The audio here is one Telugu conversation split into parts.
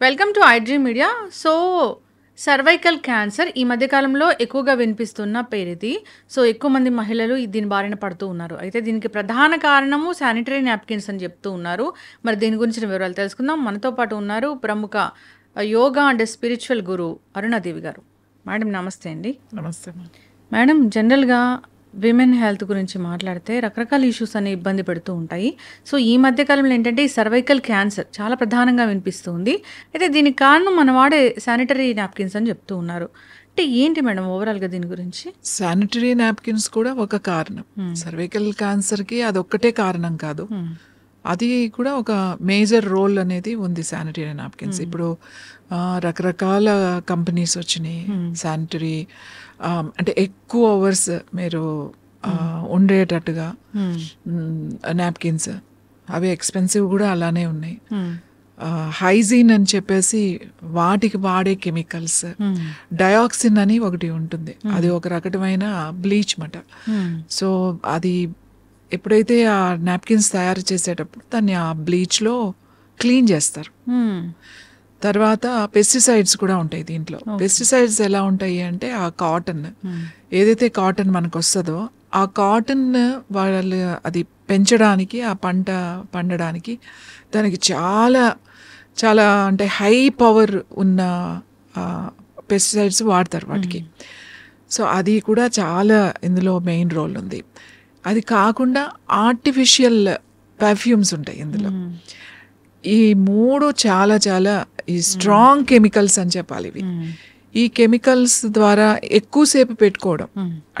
Welcome to iDream media. So cervical cancer ఈ మధ్యకాలంలో ఎక్కువగా వినిపిస్తున్న పేరు ఇది. సో ఎక్కువ మంది మహిళలు దీని బారిన పడుతూ ఉన్నారు. అయితే దీనికి ప్రధాన కారణము శానిటరీ నాప్కిన్స్ అని చెప్తూ ఉన్నారు. మరి దీని గురించిన వివరాలు తెలుసుకుందాం. మనతో పాటు ఉన్నారు ప్రముఖ యోగా అండ్ స్పిరిచువల్ గురు అరుణాదేవి గారు. మేడం నమస్తే అండి. నమస్తే మేడం, జనరల్గా విమెన్ హెల్త్ గురించి మాట్లాడితే రకరకాల ఇష్యూస్ అనే ఇబ్బంది పెడుతూ ఉంటాయి. సో ఈ మధ్యకాలంలో ఏంటంటే ఈ సర్వైకల్ క్యాన్సర్ చాలా ప్రధానంగా వినిపిస్తుంది. అయితే దీనికి కారణం మన వాడే శానిటరీ నాప్కిన్స్ అని చెప్తూ ఉన్నారు. అంటే ఏంటి మేడం ఓవరాల్గా దీని గురించి? శానిటరీ నాప్కిన్స్ కూడా ఒక కారణం. సర్వైకల్ క్యాన్సర్కి అదొక్కటే కారణం కాదు, అది కూడా ఒక మేజర్ రోల్ అనేది ఉంది శానిటరీ నాప్కిన్స్. ఇప్పుడు రకరకాల కంపెనీస్ వచ్చినాయి శానిటరీ, అంటే ఎక్కువ అవర్స్ మీరు ఉండేటట్టుగా నాప్కిన్స్. అవి ఎక్స్పెన్సివ్ కూడా అలానే ఉన్నాయి. హైజీన్ అని చెప్పేసి వాటికి వాడే కెమికల్స్, డయాక్సిన్ అని ఒకటి ఉంటుంది, అది ఒక రకమైన బ్లీచ్ మాట. సో అది ఎప్పుడైతే ఆ నాప్కిన్స్ తయారు చేసేటప్పుడు దాన్ని ఆ బ్లీచ్లో క్లీన్ చేస్తారు. తర్వాత పెస్టిసైడ్స్ కూడా ఉంటాయి దీంట్లో. పెస్టిసైడ్స్ ఎలా ఉంటాయి అంటే ఆ కాటన్, ఏదైతే కాటన్ మనకు వస్తుందో ఆ కాటన్ వాళ్ళు అది పెంచడానికి, ఆ పంట పండడానికి దానికి చాలా చాలా అంటే హై పవర్ ఉన్న పెస్టిసైడ్స్ వాడతారు వాటికి. సో అది కూడా చాలా ఇందులో మెయిన్ రోల్ ఉంది. అది కాకుండా ఆర్టిఫిషియల్ పర్ఫ్యూమ్స్ ఉంటాయి ఇందులో. ఈ మూడు చాలా చాలా ఈ స్ట్రాంగ్ కెమికల్స్ అని చెప్పాలి ఇవి. ఈ కెమికల్స్ ద్వారా ఎక్కువసేపు పెట్టుకోవడం,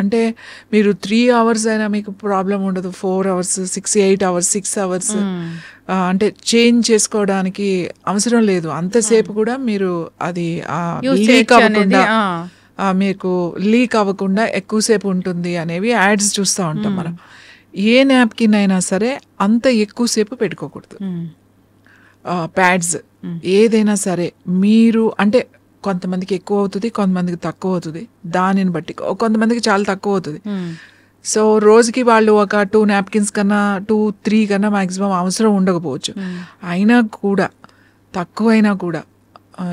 అంటే మీరు 3 hours అయినా మీకు ప్రాబ్లం ఉండదు, 4 hours, 8 hours, 6 hours అంటే చేంజ్ చేసుకోవడానికి అవసరం లేదు. అంతసేపు కూడా మీరు అది లీక్ అవ్వకుండా, మీకు లీక్ అవ్వకుండా ఎక్కువసేపు ఉంటుంది అనేవి యాడ్స్ చూస్తూ ఉంటాం మనం. ఏ నాప్కిన్ అయినా సరే అంత ఎక్కువసేపు పెట్టుకోకూడదు. ప్యాడ్స్ ఏదైనా సరే మీరు, అంటే కొంతమందికి ఎక్కువ అవుతుంది, కొంతమందికి తక్కువ అవుతుంది, దానిని బట్టి. కొంతమందికి చాలా తక్కువ అవుతుంది. సో రోజుకి వాళ్ళు ఒక 2 నాప్కిన్స్ కన్నా 2-3 కన్నా మ్యాక్సిమం అవసరం ఉండకపోవచ్చు. అయినా కూడా తక్కువైనా కూడా,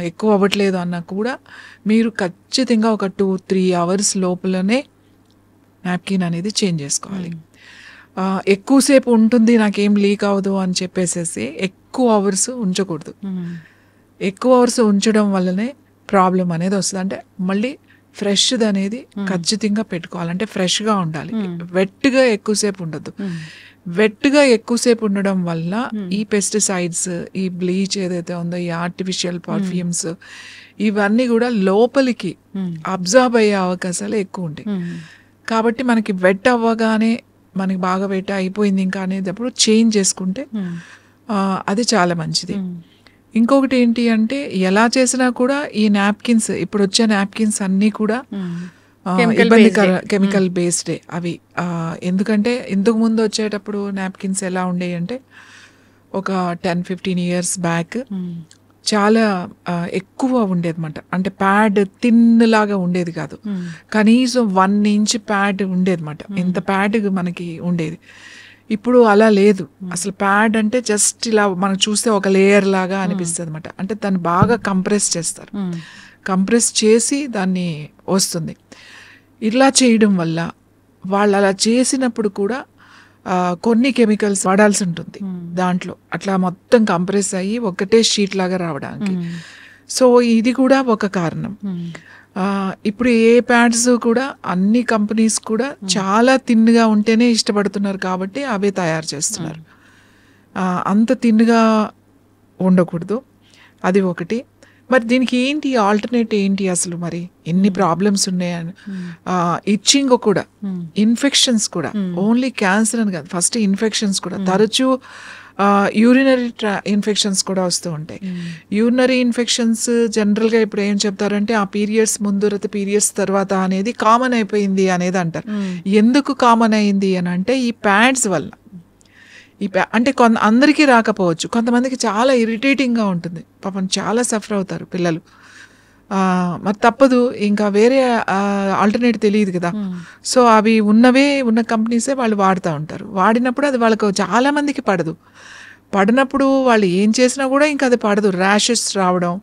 ఎక్కువ అవ్వట్లేదు అన్నా కూడా మీరు ఖచ్చితంగా ఒక 2-3 hours లోపలనే నాప్కిన్ అనేది చేంజ్ చేసుకోవాలి. ఎక్కువసేపు ఉంటుంది నాకేం లీక్ అవ్వదు అని చెప్పేసేసి ఎక్కువ అవర్స్ ఉంచకూడదు. ఎక్కువ అవర్స్ ఉంచడం వల్లనే ప్రాబ్లం అనేది వస్తుంది. అంటే మళ్ళీ ఫ్రెష్ది అనేది ఖచ్చితంగా పెట్టుకోవాలంటే ఫ్రెష్గా ఉండాలి. వెట్గా ఎక్కువసేపు ఉండద్దు. వెట్గా ఎక్కువసేపు ఉండడం వల్ల ఈ పెస్టిసైడ్స్, ఈ బ్లీచ్ ఏదైతే ఉందో, ఈ ఆర్టిఫిషియల్ పర్ఫ్యూమ్స్, ఇవన్నీ కూడా లోపలికి అబ్జర్వ్ అయ్యే అవకాశాలు ఎక్కువ ఉంటాయి. కాబట్టి మనకి వెట్ అవ్వగానే మనకి బాగా వెట్ అయిపోయింది ఇంకా అనేటప్పుడు చేంజ్ చేసుకుంటే అది చాలా మంచిది. ఇంకొకటి ఏంటి అంటే, ఎలా చేసినా కూడా ఈ నాప్కిన్స్, ఇప్పుడు వచ్చే నాప్కిన్స్ అన్నీ కూడా ఇబ్బందికర కెమికల్ బేస్డే అవి. ఎందుకంటే ఇంతకు ముందు వచ్చేటప్పుడు నాప్కిన్స్ ఎలా ఉండేవి అంటే, ఒక 10-15 years బ్యాక్ చాలా ఎక్కువ ఉండేది అనమాట. అంటే ప్యాడ్ తిన్నలాగా ఉండేది కాదు, కనీసం 1 inch ప్యాడ్ ఉండేది అనమాట. ఇంత ప్యాడ్ మనకి ఉండేది. ఇప్పుడు అలా లేదు. అసలు ప్యాడ్ అంటే జస్ట్ ఇలా మనం చూస్తే ఒక లేయర్ లాగా అనిపిస్తుంది అనమాట. అంటే దాన్ని బాగా కంప్రెస్ చేస్తారు, కంప్రెస్ చేసి దాన్ని వస్తుంది. ఇలా చేయడం వల్ల వాళ్ళు అలా చేసినప్పుడు కూడా కొన్ని కెమికల్స్ వాడాల్సి ఉంటుంది దాంట్లో, అట్లా మొత్తం కంప్రెస్ అయ్యి ఒకటే షీట్ లాగా రావడానికి. సో ఇది కూడా ఒక కారణం. ఇప్పుడు ఏ ప్యాడ్స్ కూడా అన్ని కంపెనీస్ కూడా చాలా తిన్నుగా ఉంటేనే ఇష్టపడుతున్నారు కాబట్టి అవే తయారు చేస్తున్నారు. అంత తిన్నుగా ఉండకూడదు, అది ఒకటి. మరి దీనికి ఏంటి ఆల్టర్నేట్ ఏంటి అసలు? మరి ఎన్ని ప్రాబ్లమ్స్ ఉన్నాయని, ఇచ్చింగ్ కూడా, ఇన్ఫెక్షన్స్ కూడా, ఓన్లీ క్యాన్సర్ అని కాదు, ఫస్ట్ ఇన్ఫెక్షన్స్ కూడా తరచూ యూరినరీ ఇన్ఫెక్షన్స్ కూడా వస్తూ ఉంటాయి. యూరినరీ ఇన్ఫెక్షన్స్ జనరల్గా ఇప్పుడు ఏం చెప్తారంటే, ఆ పీరియడ్స్ ముందు పీరియడ్స్ తర్వాత అనేది కామన్ అయిపోయింది అనేది అంటారు. ఎందుకు కామన్ అయింది అని అంటే, ఈ ప్యాడ్స్ వల్ల. అంటే అందరికీ రాకపోవచ్చు, కొంతమందికి చాలా ఇరిటేటింగ్గా ఉంటుంది, పాపం చాలా సఫర్ అవుతారు పిల్లలు. మరి తప్పదు, ఇంకా వేరే ఆల్టర్నేట్ తెలియదు కదా. సో అవి ఉన్న కంపెనీసే వాళ్ళు వాడుతూ ఉంటారు. వాడినప్పుడు అది వాళ్ళకు చాలా మందికి పడినప్పుడు వాళ్ళు ఏం చేసినా కూడా ఇంకా అది పడదు. ర్యాషెస్ రావడం,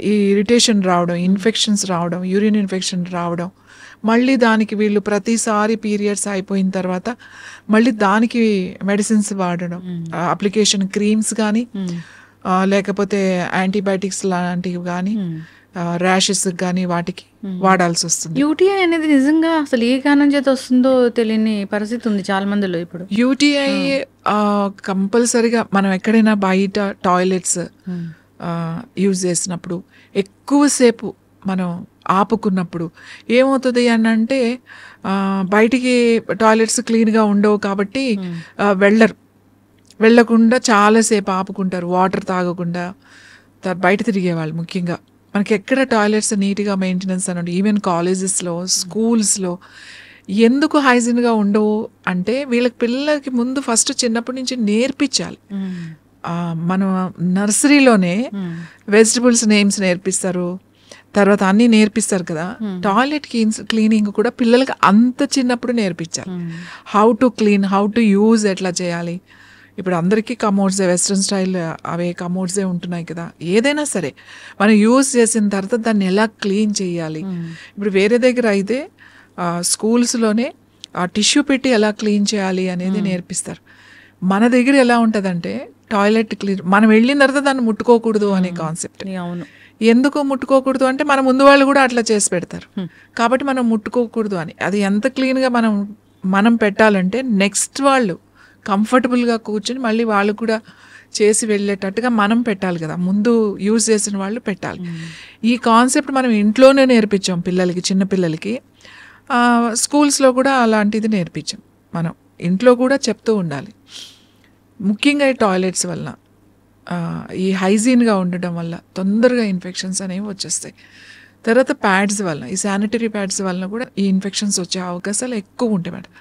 ఈ ఇరిటేషన్ రావడం, ఇన్ఫెక్షన్స్ రావడం, యూరిన్ ఇన్ఫెక్షన్ రావడం, మళ్ళీ దానికి వీళ్ళు ప్రతిసారి పీరియడ్స్ అయిపోయిన తర్వాత మళ్ళీ దానికి మెడిసిన్స్ వాడడం, అప్లికేషన్ క్రీమ్స్ కానీ లేకపోతే యాంటీబయాటిక్స్ లాంటివి కానీ ర్యాషెస్ కానీ వాటికి వాడాల్సి వస్తుంది. యూటీఐ అనేది నిజంగా అసలు ఏ కారణం చేత వస్తుందో తెలియని పరిస్థితి ఉంది చాలా మందిలో ఇప్పుడు. యూటీఐ కంపల్సరీగా మనం ఎక్కడైనా బయట టాయిలెట్స్ యూజ్ చేసినప్పుడు ఎక్కువసేపు మనం ఆపుకున్నప్పుడు ఏమవుతుంది అని అంటే బయటికి టాయిలెట్స్ క్లీన్గా ఉండవు కాబట్టి వెళ్ళకుండా చాలాసేపు ఆపుకుంటారు, వాటర్ తాగకుండా బయట తిరిగేవాళ్ళు. ముఖ్యంగా మనకి ఎక్కడ టాయిలెట్స్ నీట్గా మెయింటెనెన్స్ అని ఈవెన్ కాలేజెస్లో, స్కూల్స్లో ఎందుకు హైజీన్గా ఉండవు అంటే వీళ్ళకి పిల్లలకి ముందు ఫస్ట్ చిన్నప్పటి నుంచి నేర్పించాలి. మనం నర్సరీలోనే వెజిటబుల్స్ నేమ్స్ నేర్పిస్తారు, తర్వాత అన్నీ నేర్పిస్తారు కదా. టాయిలెట్ క్లీనింగ్ కూడా పిల్లలకి అంత చిన్నప్పుడు నేర్పించాలి. How to clean, how to use ఎట్లా చేయాలి. ఇప్పుడు అందరికీ కమోడ్సే, వెస్ట్రన్ స్టైల్ అవే కమోడ్సే ఉంటున్నాయి కదా. ఏదైనా సరే మనం యూజ్ చేసిన తర్వాత దాన్ని ఎలా క్లీన్ చేయాలి. ఇప్పుడు వేరే దగ్గర అయితే స్కూల్స్లోనే ఆ టిష్యూ పెట్టి ఎలా క్లీన్ చేయాలి అనేది నేర్పిస్తారు. మన దగ్గర ఎలా ఉంటుందంటే టాయిలెట్ క్లీన్, మనం వెళ్ళిన తర్వాత దాన్ని ముట్టుకోకూడదు అనే కాన్సెప్ట్. ఎందుకు ముట్టుకోకూడదు అంటే మన ముందు వాళ్ళు కూడా అట్లా చేసి పెడతారు కాబట్టి మనం ముట్టుకోకూడదు అని. అది ఎంత క్లీన్గా మనం పెట్టాలంటే నెక్స్ట్ వాళ్ళు కంఫర్టబుల్గా కూర్చొని మళ్ళీ వాళ్ళు కూడా చేసి వెళ్ళేటట్టుగా మనం పెట్టాలి కదా, ముందు యూజ్ చేసిన వాళ్ళు పెట్టాలి. ఈ కాన్సెప్ట్ మనం ఇంట్లోనే నేర్పించాం పిల్లలకి, చిన్నపిల్లలకి. స్కూల్స్లో కూడా అలాంటిది నేర్పించాం. మనం ఇంట్లో కూడా చెప్తూ ఉండాలి. ముఖ్యంగా ఈ టాయిలెట్స్ వల్ల, ఈ హైజీన్గా ఉండడం వల్ల తొందరగా ఇన్ఫెక్షన్స్ అనేవి వచ్చేస్తాయి. తర్వాత ప్యాడ్స్ వల్ల, ఈ శానిటరీ ప్యాడ్స్ వల్ల కూడా ఈ ఇన్ఫెక్షన్స్ వచ్చే అవకాశాలు ఎక్కువ ఉంటాయి మేడం.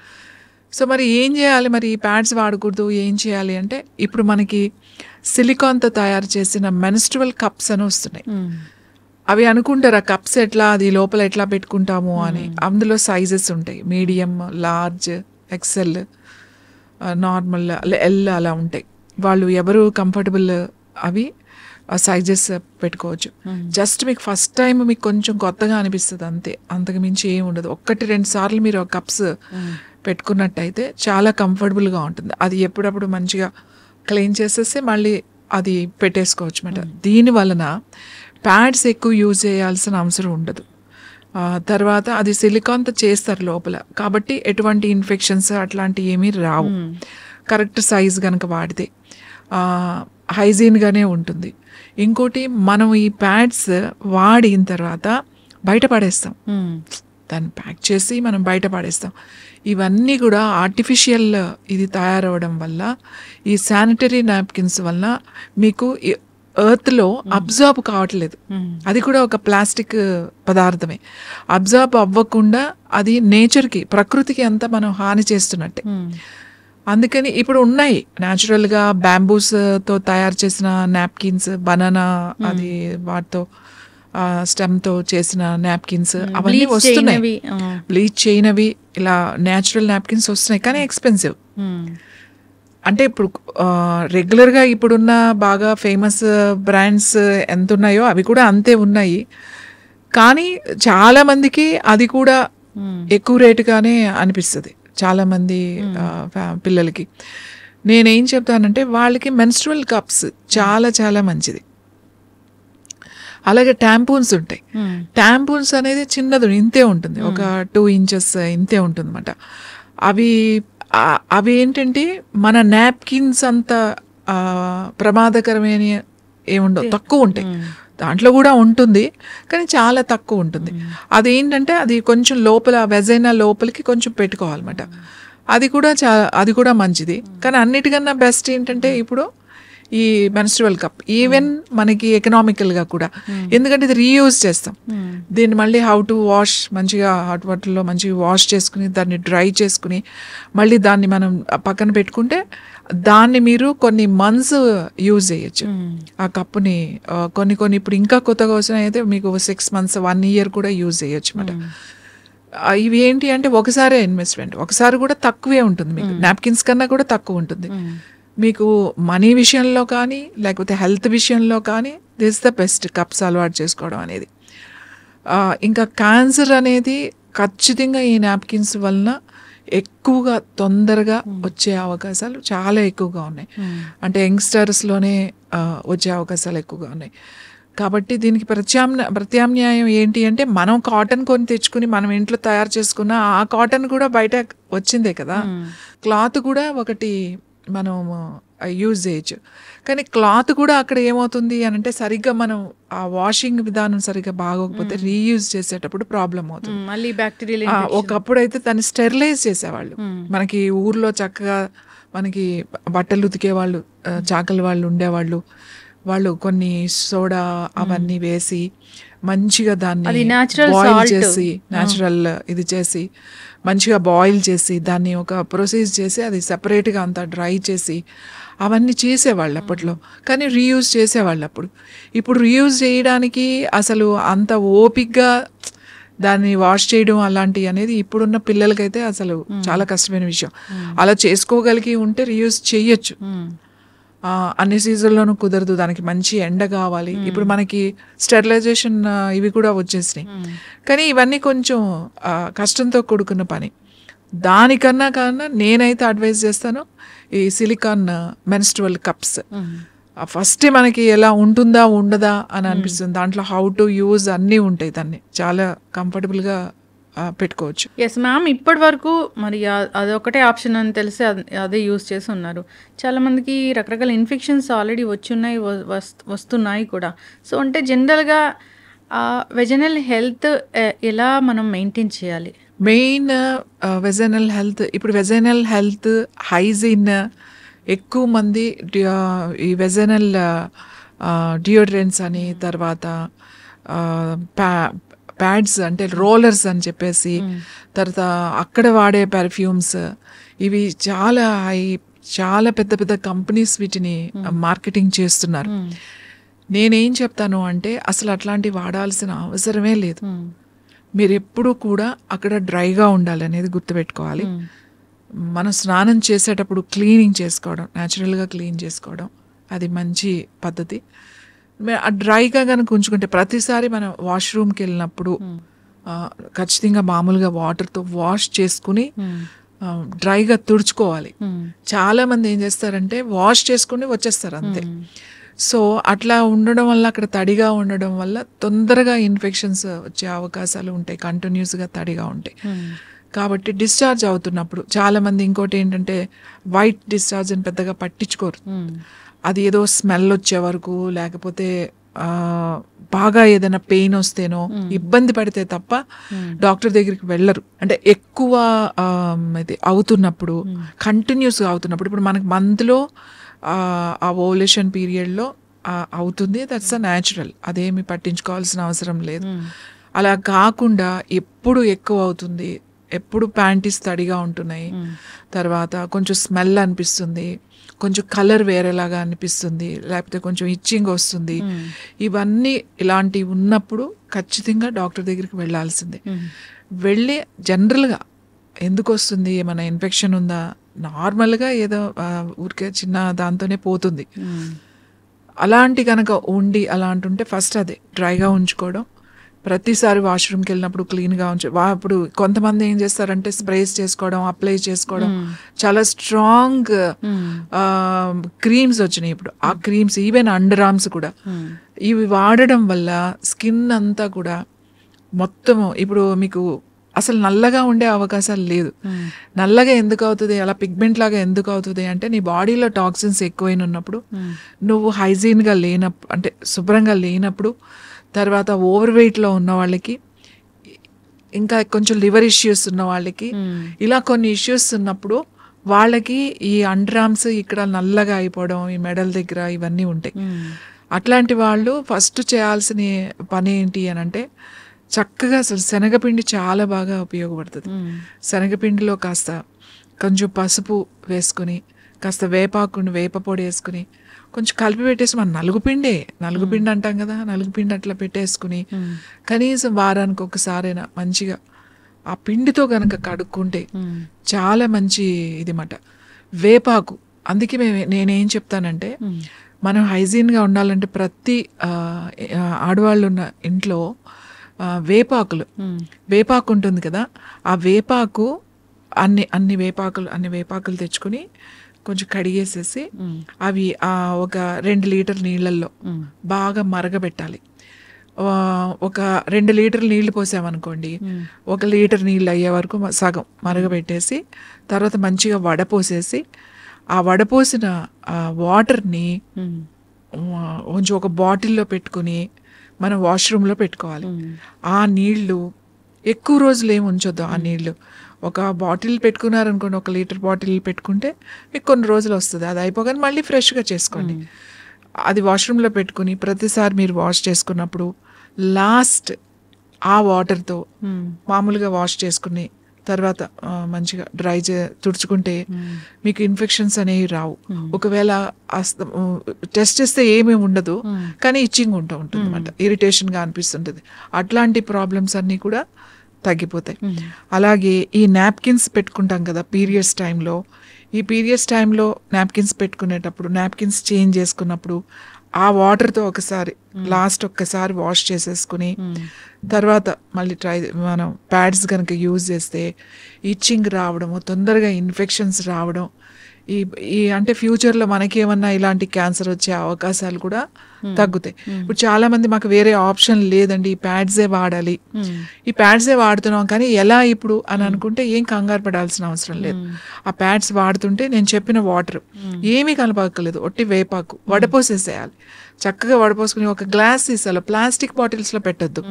సో మరి ఏం చేయాలి, మరి ఈ ప్యాడ్స్ వాడకూడదు, ఏం చేయాలి అంటే ఇప్పుడు మనకి సిలికాన్తో తయారు చేసిన మెన్స్ట్రువల్ కప్స్ అని వస్తున్నాయి. అవి అనుకుంటారు ఆ కప్స్ ఎట్లా, అది లోపల ఎట్లా పెట్టుకుంటాము అని. అందులో సైజెస్ ఉంటాయి, medium, large, XL, normal, L అలా ఉంటాయి. వాళ్ళు ఎవరు కంఫర్టబుల్ అవి సైజెస్ పెట్టుకోవచ్చు. జస్ట్ మీకు ఫస్ట్ టైం మీకు కొంచెం కొత్తగా అనిపిస్తుంది అంతే, అంతకు మించి ఏమి ఉండదు. 1-2 సార్లు మీరు కప్స్ పెట్టుకున్నట్టయితే చాలా కంఫర్టబుల్గా ఉంటుంది. అది ఎప్పుడప్పుడు మంచిగా క్లీన్ చేసేస్తే మళ్ళీ అది పెట్టేసుకోవచ్చు అన్నమాట. దీని వలన ప్యాడ్స్ ఎక్కువ యూజ్ చేయాల్సిన అవసరం ఉండదు. తర్వాత అది సిలికాన్తో చేస్తారు లోపల కాబట్టి ఎటువంటి ఇన్ఫెక్షన్స్ అట్లాంటివి ఏమీ రావు. కరెక్ట్ సైజ్ కనుక వాడితే హైజీన్గానే ఉంటుంది. ఇంకోటి, మనం ఈ ప్యాడ్స్ వాడిన తర్వాత బయట పడేస్తాం, దాన్ని ప్యాక్ చేసి మనం బయట పడేస్తాం. ఇవన్నీ కూడా ఆర్టిఫిషియల్ ఇది తయారవడం వల్ల, ఈ శానిటరీ నాప్కిన్స్ వల్ల మీకు ఎర్త్లో అబ్జార్బ్ కావట్లేదు. అది కూడా ఒక ప్లాస్టిక్ పదార్థమే. అబ్జార్బ్ అవ్వకుండా అది నేచర్కి, ప్రకృతికి అంతా మనం హాని చేస్తున్నట్టే. అందుకని ఇప్పుడు ఉన్నాయి న్యాచురల్గా బ్యాంబూస్తో తయారు చేసిన నాప్కిన్స్, బనానా అది వాటితో స్టెమ్తో చేసిన నాప్కిన్స్ అవన్నీ వస్తున్నాయి. బ్లీచ్ చేయనవి ఇలా న్యాచురల్ నాప్కిన్స్ వస్తున్నాయి, కానీ ఎక్స్పెన్సివ్. అంటే ఇప్పుడు రెగ్యులర్గా ఇప్పుడున్న బాగా ఫేమస్ బ్రాండ్స్ ఎంత ఉన్నాయో అవి కూడా అంతే ఉన్నాయి. కానీ చాలామందికి అది కూడా ఎక్కువ రేటుగానే అనిపిస్తుంది చాలామంది పిల్లలకి. నేనేం చెప్తానంటే వాళ్ళకి మెన్స్ట్రువల్ కప్స్ చాలా చాలా మంచిది. అలాగే ట్యాంపూన్స్ ఉంటాయి. ట్యాంపూన్స్ అనేది చిన్నది, ఇంతే ఉంటుంది, ఒక 2 ఇంచెస్ ఇంతే ఉంటుంది అన్నమాట. అవి ఏంటంటే మన నాప్కిన్స్ అంత ప్రమాదకరమైన ఏముండవు, తక్కువ ఉంటాయి. దాంట్లో కూడా ఉంటుంది కానీ చాలా తక్కువ ఉంటుంది. అదేంటంటే అది కొంచెం లోపల వెజైనా లోపలికి కొంచెం పెట్టుకోవాలన్నమాట. అది కూడా మంచిది. కానీ అన్నిటికన్నా బెస్ట్ ఏంటంటే ఇప్పుడు ఈ మెన్స్ట్రువల్ కప్, ఈవెన్ మనకి ఎకనామికల్గా కూడా, ఎందుకంటే ఇది రీయూజ్ చేస్తాం. దీన్ని మళ్ళీ హౌ టు వాష్, మంచిగా హాట్ వాటర్లో మంచిగా వాష్ చేసుకుని దాన్ని డ్రై చేసుకుని మళ్ళీ దాన్ని మనం పక్కన పెట్టుకుంటే దాన్ని మీరు కొన్ని మంత్స్ యూజ్ చేయొచ్చు. ఆ కప్పుని కొన్ని ఇప్పుడు ఇంకా కొత్తగా వచ్చినాయితే మీకు 6 months 1 year కూడా యూజ్ చేయొచ్చు అన్నమాట. ఇవి ఏంటి అంటే ఒకసారే ఇన్వెస్ట్మెంట్, ఒకసారి కూడా తక్కువే ఉంటుంది, మీకు నాప్కిన్స్ కన్నా కూడా తక్కువ ఉంటుంది. మీకు మనీ విషయంలో కానీ లేకపోతే హెల్త్ విషయంలో కానీ దిస్ ద బెస్ట్ కప్స్ అలవాటు చేసుకోవడం అనేది. ఇంకా క్యాన్సర్ అనేది ఖచ్చితంగా ఈ నాప్కిన్స్ వలన ఎక్కువగా తొందరగా వచ్చే అవకాశాలు చాలా ఎక్కువగా ఉన్నాయి. అంటే యంగ్స్టర్స్లోనే వచ్చే అవకాశాలు ఎక్కువగా ఉన్నాయి. కాబట్టి దీనికి ప్రత్యామ్నాయం ఏంటి అంటే మనం కాటన్ కొని తెచ్చుకుని మనం ఇంట్లో తయారు చేసుకున్న ఆ కాటన్ కూడా బయట వచ్చిందే కదా. క్లాత్ కూడా ఒకటి మనం యూజ్ చేయొచ్చు. కానీ క్లాత్ కూడా అక్కడ ఏమవుతుంది అని అంటే సరిగ్గా మనం ఆ వాషింగ్ విధానం సరిగ్గా బాగోకపోతే రీయూజ్ చేసేటప్పుడు ప్రాబ్లం అవుతుంది. మళ్ళీ బ్యాక్టీరియల్ ఒకప్పుడు అయితే దాన్ని స్టెరిలైజ్ చేసేవాళ్ళు. మనకి ఊర్లో చక్కగా మనకి బట్టలు ఉతికే వాళ్ళు, చాకలి వాళ్ళు ఉండేవాళ్ళు. వాళ్ళు కొన్ని సోడా అవన్నీ వేసి మంచిగా దాన్ని బాయిల్ చేసి న్యాచురల్ ఇది చేసి మంచిగా బాయిల్ చేసి దాన్ని ఒక ప్రొసెస్ చేసి అది సెపరేట్గా అంతా డ్రై చేసి అవన్నీ చేసేవాళ్ళు అప్పట్లో. కానీ రీయూజ్ చేసేవాళ్ళు అప్పుడు. ఇప్పుడు రీయూజ్ చేయడానికి అసలు అంత ఓపిక్గా దాన్ని వాష్ చేయడం అలాంటివి అనేది ఇప్పుడున్న పిల్లలకైతే అసలు చాలా కష్టమైన విషయం. అలా చేసుకోగలిగి ఉంటే రీయూజ్ చేయొచ్చు. అన్ని సీజన్లోనూ కుదరదు, దానికి మంచి ఎండ కావాలి. ఇప్పుడు మనకి స్టెరిలైజేషన్ ఇవి కూడా వచ్చేసినాయి. కానీ ఇవన్నీ కొంచెం కష్టంతో కూడుకున్న పని. దానికన్నా నేనైతే అడ్వైజ్ చేస్తాను ఈ సిలికాన్ మెన్స్ట్రువల్ కప్స్. ఫస్ట్ మనకి ఎలా ఉంటుందా ఉండదా అని అనిపిస్తుంది. దాంట్లో హౌ టు యూజ్ అన్నీ ఉంటాయి. దాన్ని చాలా కంఫర్టబుల్గా పెట్టుకోవచ్చు. ఎస్ మ్యామ్, ఇప్పటి వరకు మరి అదొకటే ఆప్షన్ అని తెలిసి అదే యూజ్ చేసి ఉన్నారు. చాలామందికి రకరకాల ఇన్ఫెక్షన్స్ ఆల్రెడీ వచ్చున్నాయి, వస్తున్నాయి కూడా. సో అంటే జనరల్గా వెజనల్ హెల్త్ ఎలా మనం మెయింటైన్ చేయాలి? మెయిన్ వెజనల్ హెల్త్, ఇప్పుడు వెజనల్ హెల్త్ హైజీన్ ఎక్కువ మంది ఈ వెజనల్ డియోడ్రెంట్స్ అని, తర్వాత ప్యాడ్స్ అంటే రోలర్స్ అని చెప్పేసి, తర్వాత అక్కడ వాడే పెర్ఫ్యూమ్స్, ఇవి చాలా పెద్ద పెద్ద కంపెనీస్ వీటిని మార్కెటింగ్ చేస్తున్నారు. నేనేం చెప్తాను అంటే అసలు అట్లాంటివి వాడాల్సిన అవసరమే లేదు. మీరు ఎప్పుడూ కూడా అక్కడ డ్రైగా ఉండాలనేది గుర్తుపెట్టుకోవాలి. మనం స్నానం చేసేటప్పుడు క్లీనింగ్ చేసుకోవడం, న్యాచురల్గా క్లీన్ చేసుకోవడం అది మంచి పద్ధతి. ఆ డ్రైగా కనుక ఉంచుకుంటే ప్రతిసారి మనం వాష్రూమ్కి వెళ్ళినప్పుడు ఖచ్చితంగా మామూలుగా వాటర్తో వాష్ చేసుకుని డ్రైగా తుడుచుకోవాలి. చాలా మంది ఏం చేస్తారంటే వాష్ చేసుకుని వచ్చేస్తారు అంతే. సో అట్లా ఉండడం వల్ల, అక్కడ తడిగా ఉండడం వల్ల తొందరగా ఇన్ఫెక్షన్స్ వచ్చే అవకాశాలు ఉంటాయి, కంటిన్యూస్గా తడిగా ఉంటాయి. కాబట్టి డిశ్చార్జ్ అవుతున్నప్పుడు చాలామంది ఇంకోటి ఏంటంటే వైట్ డిశ్చార్జ్ అని పెద్దగా పట్టించుకోరు. అది ఏదో స్మెల్ వచ్చే వరకు, లేకపోతే బాగా ఏదైనా పెయిన్ వస్తేనో ఇబ్బంది పడితే తప్ప డాక్టర్ దగ్గరికి వెళ్ళరు. అంటే ఎక్కువ ఇది అవుతున్నప్పుడు, కంటిన్యూస్గా అవుతున్నప్పుడు, ఇప్పుడు మనకి మంత్లో ఆ ఓవులేషన్ పీరియడ్లో అవుతుంది, దట్స్ అ న్యాచురల్, అదేమి పట్టించుకోవాల్సిన అవసరం లేదు. అలా కాకుండా ఎప్పుడు ఎక్కువ అవుతుంది, ఎప్పుడు ప్యాంటీస్ తడిగా ఉంటున్నాయి, తర్వాత కొంచెం స్మెల్ అనిపిస్తుంది, కొంచెం కలర్ వేరేలాగా అనిపిస్తుంది, లేకపోతే కొంచెం ఇచ్చింగ్ వస్తుంది, ఇవన్నీ ఇలాంటివి ఉన్నప్పుడు ఖచ్చితంగా డాక్టర్ దగ్గరికి వెళ్ళాల్సిందే. వెళ్ళి జనరల్గా ఎందుకు వస్తుంది, ఏమైనా ఇన్ఫెక్షన్ ఉందా, నార్మల్గా ఏదో ఊరికే చిన్న దాంతోనే పోతుంది, అలాంటి కనుక ఉండి అలాంటి ఉంటే ఫస్ట్ అదే డ్రైగా ఉంచుకోవడం, ప్రతిసారి వాష్రూమ్కి వెళ్ళినప్పుడు క్లీన్గా ఇప్పుడు కొంతమంది ఏం చేస్తారంటే స్ప్రేస్ చేసుకోవడం, అప్లై చేసుకోవడం, చాలా స్ట్రాంగ్ క్రీమ్స్ వచ్చినాయి ఇప్పుడు. ఆ క్రీమ్స్ ఈవెన్ అండర్ ఆర్మ్స్ కూడా ఇవి వాడడం వల్ల స్కిన్ అంతా కూడా మొత్తం ఇప్పుడు మీకు అసలు నల్లగా ఉండే అవకాశాలు లేదు. నల్లగా ఎందుకు అవుతుంది, అలా పిగ్మెంట్ లాగా ఎందుకు అవుతుంది అంటే నీ బాడీలో టాక్సిన్స్ ఎక్కువైన ఉన్నప్పుడు, నువ్వు హైజీన్గా లేనప్పుడు, అంటే శుభ్రంగా లేనప్పుడు, తర్వాత ఓవర్ వెయిట్లో ఉన్న వాళ్ళకి, ఇంకా కొంచెం లివర్ ఇష్యూస్ ఉన్న వాళ్ళకి, ఇలా కొన్ని ఇష్యూస్ ఉన్నప్పుడు వాళ్ళకి ఈ అండర్ ఆర్మ్స్ ఇక్కడ నల్లగా అయిపోవడం, ఈ మెడల్ దగ్గర ఇవన్నీ ఉంటాయి. అట్లాంటి వాళ్ళు ఫస్ట్ చేయాల్సిన పని ఏంటి అని అంటే చక్కగా అసలు శనగపిండి చాలా బాగా ఉపయోగపడుతుంది. శనగపిండిలో కాస్త కొంచెం పసుపు వేసుకుని, కాస్త వేప పొడి వేసుకుని కొంచెం కలిపి పెట్టేసి, మన నలుగుపిండి అంటాం కదా, నలుగుపిండి అట్లా పెట్టేసుకుని కనీసం వారానికి ఒకసారైనా మంచిగా ఆ పిండితో కనుక కడుక్కుంటే చాలా మంచి ఇది మాట. అందుకే నేనేం చెప్తానంటే మనం హైజీన్గా ఉండాలంటే ప్రతి ఆడవాళ్ళు ఉన్న ఇంట్లో వేపాకు ఉంటుంది కదా, ఆ వేపాకు అన్ని వేపాకులు తెచ్చుకుని కొంచెం కడిగేసేసి అవి ఒక 2 లీటర్ నీళ్ళల్లో బాగా మరగబెట్టాలి. ఒక 2 లీటర్ల నీళ్లు పోసామనుకోండి, 1 లీటర్ నీళ్ళు అయ్యే వరకు సగం మరగబెట్టేసి తర్వాత మంచిగా వడపోసేసి ఆ వడపోసిన వాటర్ని కొంచెం ఒక బాటిల్లో పెట్టుకుని మనం వాష్రూమ్లో పెట్టుకోవాలి. ఆ నీళ్లు ఎక్కువ రోజులు ఏమి ఉంచొద్దు. ఆ నీళ్లు ఒక బాటిల్ పెట్టుకున్నారనుకోండి, 1 లీటర్ బాటిల్ పెట్టుకుంటే మీకు కొన్ని రోజులు వస్తుంది. అది అయిపోగానే మళ్ళీ ఫ్రెష్గా చేసుకోండి. అది వాష్రూమ్లో పెట్టుకుని ప్రతిసారి మీరు వాష్ చేసుకున్నప్పుడు లాస్ట్ ఆ వాటర్తో మామూలుగా వాష్ చేసుకుని తర్వాత మంచిగా తుడుచుకుంటే మీకు ఇన్ఫెక్షన్స్ అనేవి రావు. ఒకవేళ టెస్ట్ చేస్తే ఏమీ ఉండదు, కానీ ఇచ్చింగ్ ఉంటుంది అన్నమాట, ఇరిటేషన్గా అనిపిస్తుంటుంది. అట్లాంటి ప్రాబ్లమ్స్ అన్నీ కూడా తగ్గిపోతాయి. అలాగే ఈ నాప్కిన్స్ పెట్టుకుంటాం కదా పీరియడ్స్ టైంలో, ఈ పీరియడ్స్ టైంలో నాప్కిన్స్ పెట్టుకునేటప్పుడు నాప్కిన్స్ చేంజ్ చేసుకున్నప్పుడు ఆ వాటర్తో ఒక్కసారి వాష్ చేసేసుకుని తర్వాత మళ్ళీ మనం ప్యాడ్స్ కనుక యూజ్ చేస్తే ఇచ్చింగ్ రావడము, తొందరగా ఇన్ఫెక్షన్స్ రావడం, ఈ అంటే ఫ్యూచర్లో మనకేమన్నా ఇలాంటి క్యాన్సర్ వచ్చే అవకాశాలు కూడా తగ్గుతాయి. ఇప్పుడు చాలా మంది మాకు వేరే ఆప్షన్ లేదండి, ఈ ప్యాడ్సే వాడాలి, ఈ ప్యాడ్సే వాడుతున్నాం కానీ ఎలా ఇప్పుడు అని అనుకుంటే ఏం కంగారు పడాల్సిన అవసరం లేదు. ఆ ప్యాడ్స్ వాడుతుంటే నేను చెప్పిన వాటర్ ఏమీ కలపక్కర్లేదు, ఒట్టి వేపాకు వడపోసేసేయాలి. చక్కగా వడపోసుకుని ఒక గ్లాస్ సీసాలో, ప్లాస్టిక్ బాటిల్స్లో పెట్టద్దు,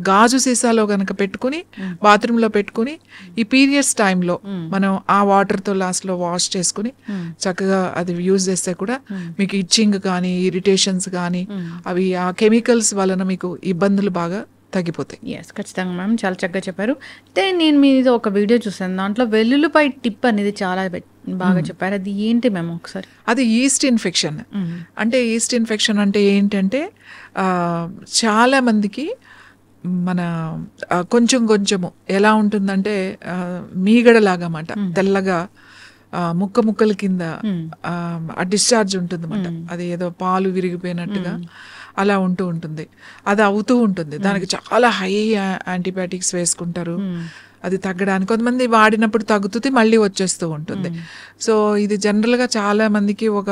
గాజు సీసాలో కనుక పెట్టుకుని బాత్రూంలో పెట్టుకుని ఈ పీరియడ్స్ టైంలో మనం ఆ వాటర్తో లాస్ట్లో వాష్ చేసుకుని చక్కగా అది యూజ్ చేస్తే కూడా మీకు ఇచ్చింగ్ కానీ ఇరిటేషన్స్ కానీ అవి ఆ కెమికల్స్ వలన మీకు ఇబ్బందులు బాగా తగ్గిపోతాయి. ఎస్, ఖచ్చితంగా మ్యామ్, చాలా చక్కగా చెప్పారు. అయితే నేను మీద ఒక వీడియో చూసాను, దాంట్లో వెల్లుల్లిపై టిప్ అనేది చాలా బాగా చెప్పారు. అది ఏంటి మ్యామ్ ఒకసారి? అది ఈస్ట్ ఇన్ఫెక్షన్. అంటే ఈస్ట్ ఇన్ఫెక్షన్ అంటే ఏంటంటే చాలా మందికి మన కొంచెము ఎలా ఉంటుందంటే మీగడలాగా అన్నమాట, తెల్లగా ముక్కల కింద ఆ డిశ్చార్జ్ ఉంటుంది అన్నమాట. అది ఏదో పాలు విరిగిపోయినట్టుగా అలా ఉంటుంది. అది అవుతూ ఉంటుంది. దానికి చాలా హై యాంటీబయాటిక్స్ వేసుకుంటారు అది తగ్గడానికి. కొంతమంది వాడినప్పుడు తగ్గుతుంది, మళ్ళీ వచ్చేస్తూ ఉంటుంది. సో ఇది జనరల్గా చాలా మందికి ఒక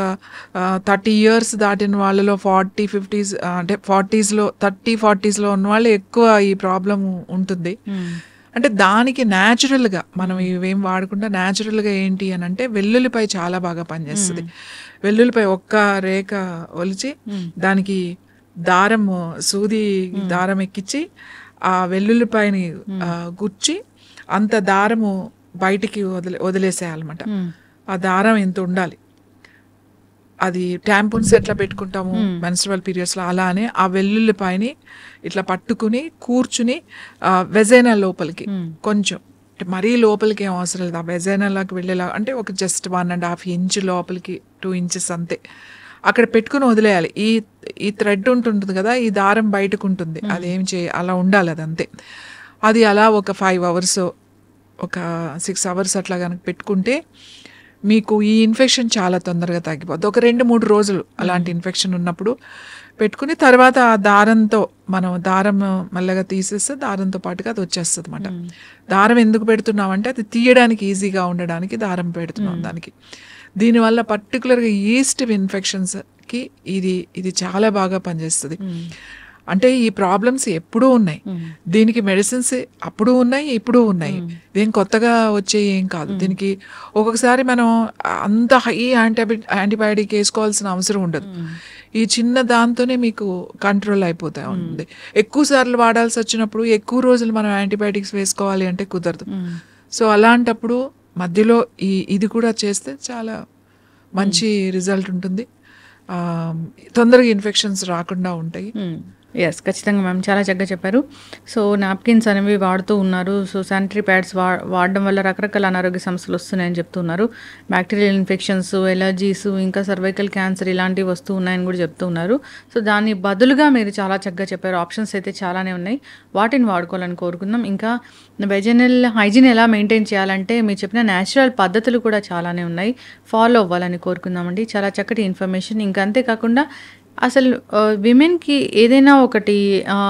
30 years దాటిన వాళ్ళలో 40-50s అంటే 30-40s ఉన్న వాళ్ళు ఎక్కువ ఈ ప్రాబ్లం ఉంటుంది. అంటే దానికి న్యాచురల్గా మనం ఇవేం వాడకుండా న్యాచురల్గా ఏంటి అని అంటే వెల్లుల్లిపై చాలా బాగా పనిచేస్తుంది. వెల్లుల్లిపై ఒక్క రేఖ ఒలిచి దానికి సూది దారం ఎక్కించి ఆ వెల్లుల్లిపైని గుచ్చి అంత దారము బయటికి వదిలేసేయాలన్నమాట. ఆ దారం ఎంత ఉండాలి, అది ట్యాంపూన్స్ ఎట్లా పెట్టుకుంటాము మెన్స్ట్రువల్ పీరియడ్స్లో అలానే ఆ వెల్లుల్లిపాయని ఇట్లా పట్టుకుని కూర్చుని వెజైనా లోపలికి కొంచెం, అంటే మరీ లోపలికి ఏం అవసరం లేదు, ఆ వెజైనాలోకి వెళ్ళేలా అంటే ఒక జస్ట్ 1.5 inch లోపలికి 2 inches అంతే అక్కడ పెట్టుకుని వదిలేయాలి. ఈ థ్రెడ్ ఉంటుంది కదా, ఈ దారం బయటకు ఉంటుంది, అదేం అలా ఉండాలి, అదంతే. అది అలా ఒక 5 hours ఒక 6 hours అట్లా కనుక పెట్టుకుంటే మీకు ఈ ఇన్ఫెక్షన్ చాలా తొందరగా తగ్గిపోద్ది. ఒక 2-3 రోజులు అలాంటి ఇన్ఫెక్షన్ ఉన్నప్పుడు పెట్టుకుని తర్వాత ఆ దారంతో మనం దారం మెల్లగా తీసేస్తే దారంతో పాటుగా అది వచ్చేస్తుంది అన్నమాట. దారం ఎందుకు పెడుతున్నామంటే అది తీయడానికి ఈజీగా ఉండడానికి దారం పెడుతున్నాం దానికి. దీనివల్ల పర్టికులర్గా ఈస్ట్ ఇన్ఫెక్షన్స్కి ఇది చాలా బాగా పనిచేస్తుంది. అంటే ఈ ప్రాబ్లమ్స్ ఎప్పుడూ ఉన్నాయి, దీనికి మెడిసిన్స్ అప్పుడు ఉన్నాయి ఇప్పుడు ఉన్నాయి, దీనికి కొత్తగా వచ్చే ఏం కాదు. దీనికి ఒక్కొక్కసారి మనం అంత హై యాంటీబయాటిక్ వేసుకోవాల్సిన అవసరం ఉండదు. ఈ చిన్న దాంతోనే మీకు కంట్రోల్ అయిపోతా ఉంది. ఎక్కువ సార్లు వాడాల్సి వచ్చినప్పుడు ఎక్కువ రోజులు మనం యాంటీబయాటిక్స్ వేసుకోవాలి అంటే కుదరదు. సో అలాంటప్పుడు మధ్యలో ఇది కూడా చేస్తే చాలా మంచి రిజల్ట్ ఉంటుంది, తొందరగా ఇన్ఫెక్షన్స్ రాకుండా ఉంటాయి. యెస్. ఖచ్చితంగా మ్యామ్. చాలా చక్కగా చెప్పారు. సో, నాప్కిన్స్ అనేవి వాడుతూ ఉన్నారు. సో, శానిటరీ ప్యాడ్స్ వాడడం వల్ల రకరకాల అనారోగ్య సమస్యలు వస్తున్నాయని చెప్తూ ఉన్నారు. బ్యాక్టీరియల్ ఇన్ఫెక్షన్స్, ఎలర్జీస్, ఇంకా సర్వైకల్ క్యాన్సర్ ఇలాంటివి వస్తూ ఉన్నాయని కూడా చెప్తూ ఉన్నారు. సో, దాని బదులుగా మీరు చాలా చక్కగా చెప్పారు. ఆప్షన్స్ అయితే చాలానే ఉన్నాయి. వాటిని వాడుకోవాలని కోరుకుందాం. ఇంకా వెజనల్ హైజీన్ ఎలా మెయింటైన్ చేయాలంటే మీరు చెప్పిన నేచురల్ పద్ధతులు కూడా చాలానే ఉన్నాయి. ఫాలో అవ్వాలని కోరుకుందామండి. చాలా చక్కటి ఇన్ఫర్మేషన్. ఇంకా అంతేకాకుండా అసలు విమెన్‌కి ఏదైనా ఒకటి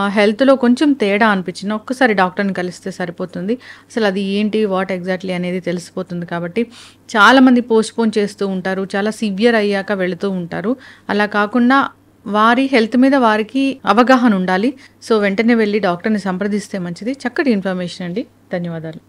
హెల్త్‌లో కొంచెం తేడా అనిపించినా ఒక్కసారి డాక్టర్‌ని కలిస్తే సరిపోతుంది. అసలు అది ఏంటి, వాట్ ఎగ్జాక్ట్‌లీ అనేది తెలిసిపోతుంది. కాబట్టి చాలామంది పోస్ట్‌పోన్ చేస్తూ ఉంటారు. చాలా సివియర్ అయ్యాక వెళుతూ ఉంటారు. అలా కాకుండా వారి హెల్త్ మీద వారికి అవగాహన ఉండాలి. సో, వెంటనే వెళ్లి డాక్టర్‌ని సంప్రదిస్తే మంచిది. చక్కటి ఇన్ఫర్మేషన్ అండి. ధన్యవాదాలు.